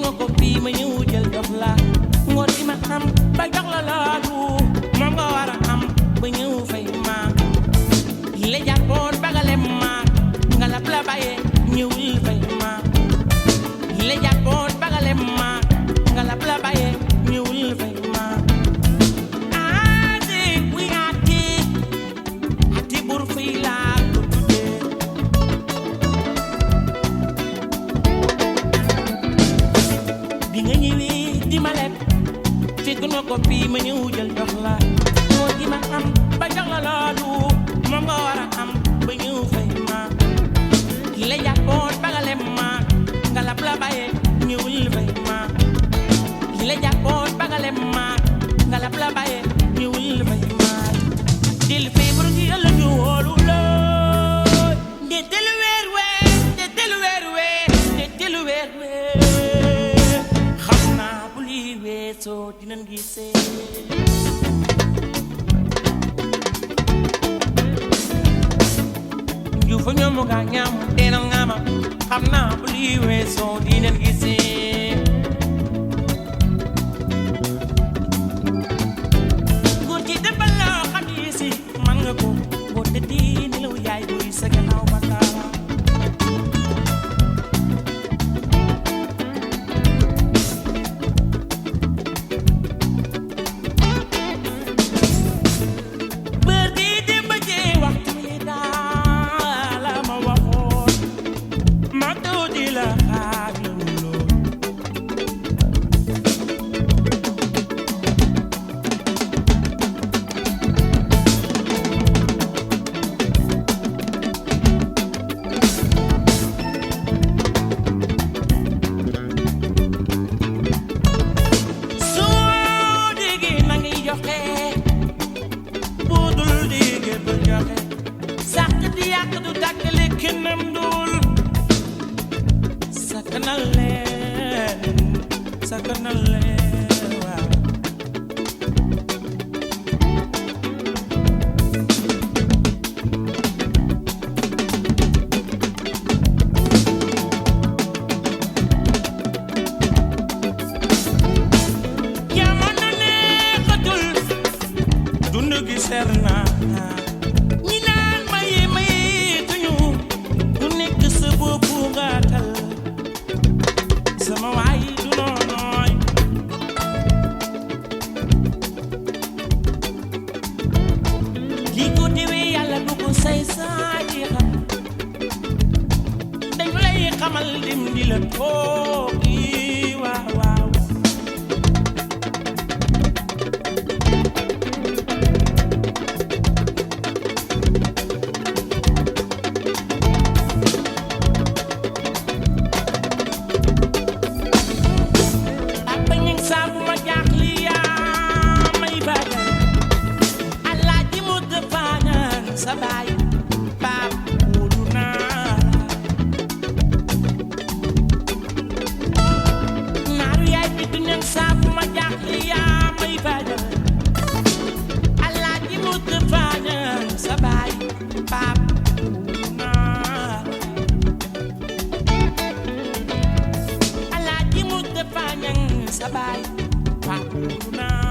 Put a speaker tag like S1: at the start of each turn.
S1: nga ko fii ma ñëw jël jox la ngor gi ma am ba jox la loolu moom nga war a am ba ñëw fay ma yi la jàppoon bagale ma nga lab la bàyyee ñëwul fay ma yi la jàppoon bagale ma nga lab la bàyyee ñëwul fay ma ati wi ati bur fii laa ko tuddee bi nga ñëwee di ma leb fekk na ko fii ma ñëw jël jox la moo di ma am ba jox la loolu moom nga war a am ba ñëw fay ma ki la jàppoon bagale ma nga lab la bàyyee ñëwul fay ma ki la jàppoon bagale ma nga lab la bàyyee ñëwul fay ma dil feebar gi ëllëg ñu wóolu looy ndetelu weer wee ndetelu weer wee ndetelu weer wee xam naa bu lii weesoo dinañ gisee fa ñoom nga ñam dina ngama xam naa bu lii weesoo dinañ gisee góor gi defal la xam yi si man nga ko boo tëddee nelaw yaay buy sa gannaaw bakkaar bër gi dem ba jee waxtu yi daal ma waxoon ma tuuti la xaar loolu soo déggee na ngi joxe budul déggee bul joxe sàq di yàq du tàggale kenam dul sakanal leen waaw jamono neexatul dund gi seer na ñi naan maye tuñu ku nekk sa bopp nga tal sama waay du noonooy lii ko déwee yàlla du ko say saa ji xam dañu lay xamal dim di la toogi waaw waaw Papa ñing saabu ma jaaxli yaa may baagal Alaaji mu dëppaañan sa baay baab wóolu naa naaru yaay bi du ñang saabu ma jaaxli yaa may baagal Alaaji mu dëppaañan sa baay baab wóolu naa Alaaji mu dëppaañan sa baay baab wóolu naa